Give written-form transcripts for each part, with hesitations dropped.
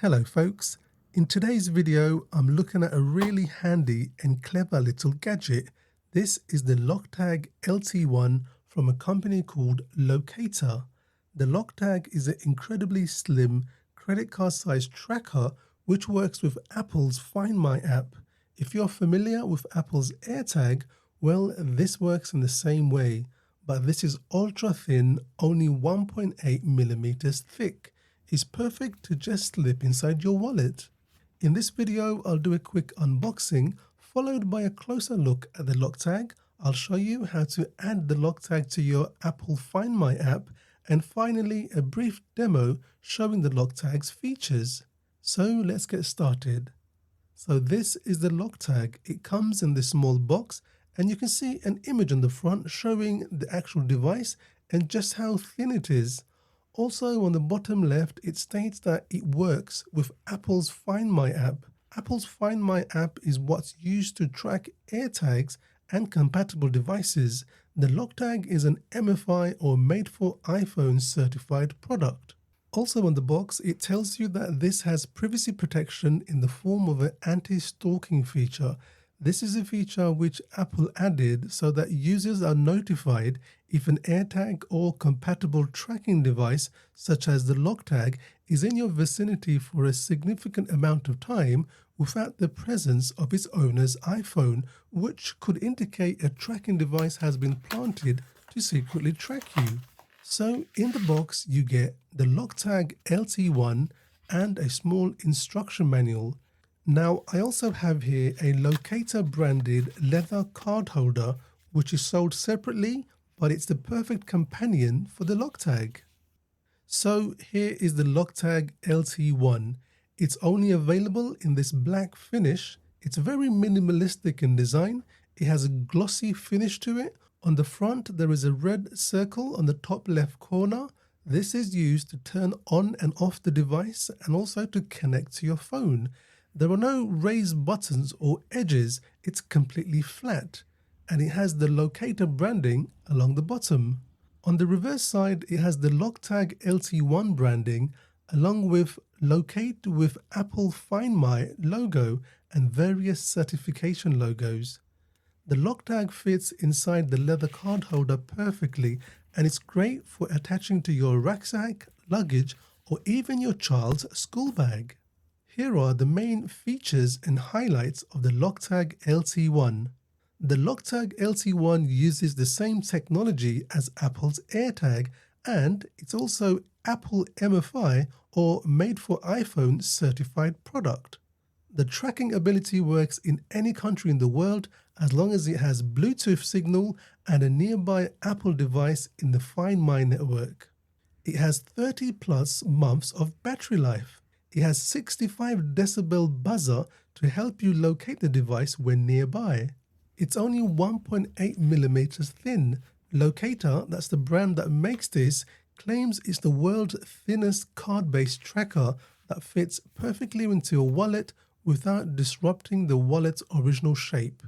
Hello folks, in today's video I'm looking at a really handy and clever little gadget. This is the LocTag LT1 from a company called Locator. The LocTag is an incredibly slim credit card sized tracker which works with Apple's Find My app. If you're familiar with Apple's AirTag, well, this works in the same way, but this is ultra thin, only 1.8 millimeters thick. Is perfect to just slip inside your wallet. In this video, I'll do a quick unboxing followed by a closer look at the LocTag. I'll show you how to add the LocTag to your Apple Find My app, and finally a brief demo showing the LocTag's features. So let's get started. So this is the LocTag. It comes in this small box and you can see an image on the front showing the actual device and just how thin it is. Also on the bottom left, it states that it works with Apple's Find My app. Apple's Find My app is what's used to track AirTags and compatible devices. The LocTag is an MFI or made for iPhone certified product. Also on the box, it tells you that this has privacy protection in the form of an anti-stalking feature. This is a feature which Apple added so that users are notified if an AirTag or compatible tracking device, such as the LocTag, is in your vicinity for a significant amount of time without the presence of its owner's iPhone, which could indicate a tracking device has been planted to secretly track you. So in the box, you get the LocTag LT1 and a small instruction manual. Now, I also have here a Locator branded leather card holder, which is sold separately, but it's the perfect companion for the LocTag. So here is the LocTag LT1. It's only available in this black finish. It's very minimalistic in design. It has a glossy finish to it. On the front, there is a red circle on the top left corner. This is used to turn on and off the device and also to connect to your phone. There are no raised buttons or edges, it's completely flat, and it has the Locator branding along the bottom. On the reverse side, it has the LocTag LT1 branding along with Locate with Apple Find My logo and various certification logos. The LocTag fits inside the leather card holder perfectly, and it's great for attaching to your rucksack, luggage, or even your child's school bag. Here are the main features and highlights of the LocTag LT1. The LocTag LT1 uses the same technology as Apple's AirTag, and it's also Apple MFI or made for iPhone certified product. The tracking ability works in any country in the world as long as it has Bluetooth signal and a nearby Apple device in the Find My network. It has 30+ months of battery life. It has 65 decibel buzzer to help you locate the device when nearby. It's only 1.8 millimeters thin. Locator, that's the brand that makes this, claims it's the world's thinnest card-based tracker that fits perfectly into your wallet without disrupting the wallet's original shape.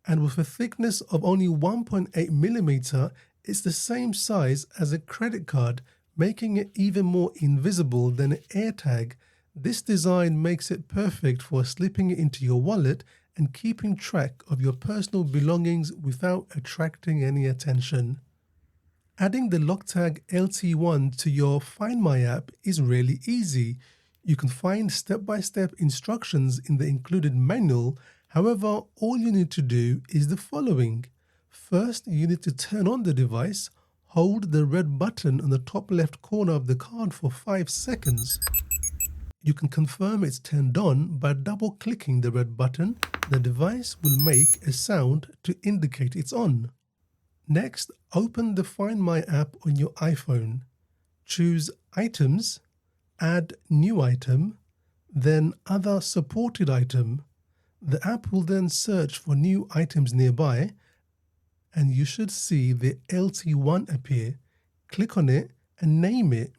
And with a thickness of only 1.8 millimeter, it's the same size as a credit card, making it even more invisible than an AirTag. This design makes it perfect for slipping it into your wallet and keeping track of your personal belongings without attracting any attention. Adding the LocTag LT1 to your Find My app is really easy. You can find step-by-step instructions in the included manual. However, all you need to do is the following. First, you need to turn on the device, hold the red button on the top left corner of the card for 5 seconds. You can confirm it's turned on by double-clicking the red button. The device will make a sound to indicate it's on. Next, open the Find My app on your iPhone. Choose Items, Add New Item, then Other Supported Item. The app will then search for new items nearby, and you should see the LT1 appear. Click on it and name it.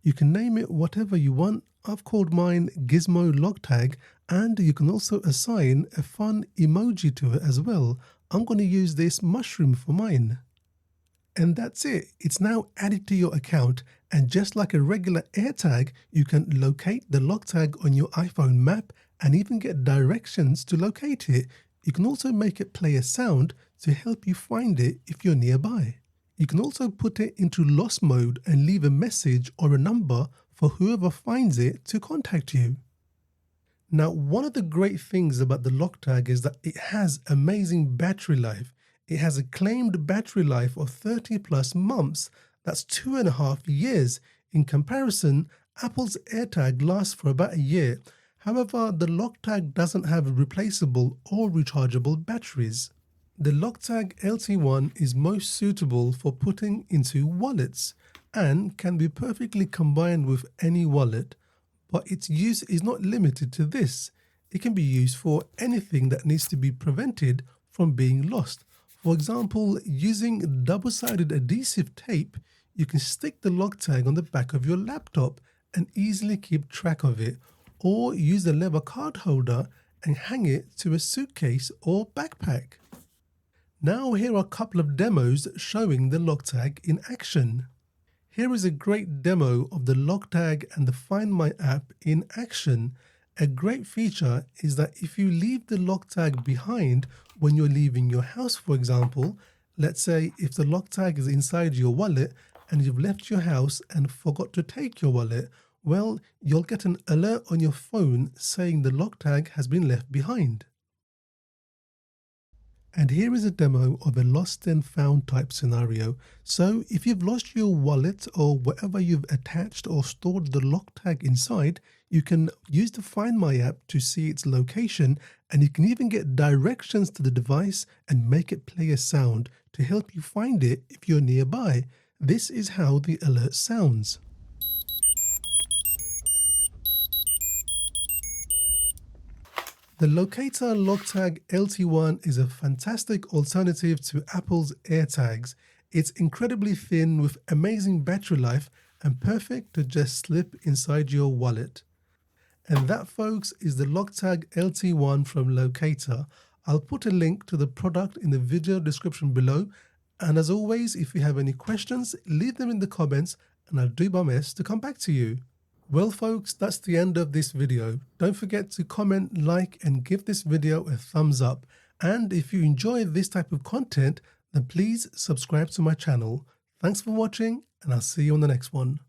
You can name it whatever you want. I've called mine Gizmo LocTag, and you can also assign a fun emoji to it as well. I'm going to use this mushroom for mine. And that's it. It's now added to your account, and just like a regular AirTag, you can locate the LocTag on your iPhone map and even get directions to locate it. You can also make it play a sound to help you find it if you're nearby. You can also put it into lost mode and leave a message or a number for whoever finds it to contact you. Now, one of the great things about the LocTag is that it has amazing battery life. It has a claimed battery life of 30 plus months. That's 2.5 years. In comparison, Apple's AirTag lasts for about a year. However, the LocTag doesn't have replaceable or rechargeable batteries. The LocTag LT1 is most suitable for putting into wallets and can be perfectly combined with any wallet. But its use is not limited to this. It can be used for anything that needs to be prevented from being lost. For example, using double-sided adhesive tape, you can stick the LocTag on the back of your laptop and easily keep track of it, or use a leather card holder and hang it to a suitcase or backpack. Now here are a couple of demos showing the LocTag in action. Here is a great demo of the LocTag and the Find My app in action. A great feature is that if you leave the LocTag behind when you're leaving your house, for example, let's say if the LocTag is inside your wallet and you've left your house and forgot to take your wallet, well, you'll get an alert on your phone saying the LocTag has been left behind. And here is a demo of a lost and found type scenario. So if you've lost your wallet or whatever you've attached or stored the LocTag inside, you can use the Find My app to see its location, and you can even get directions to the device and make it play a sound to help you find it if you're nearby. This is how the alert sounds. The Locator LocTag LT1 is a fantastic alternative to Apple's AirTags. It's incredibly thin with amazing battery life and perfect to just slip inside your wallet. And that, folks, is the LocTag LT1 from Locator. I'll put a link to the product in the video description below. And as always, if you have any questions, leave them in the comments and I'll do my best to come back to you. Well, folks, that's the end of this video. Don't forget to comment, like, and give this video a thumbs up. And if you enjoy this type of content, then please subscribe to my channel. Thanks for watching, and I'll see you on the next one.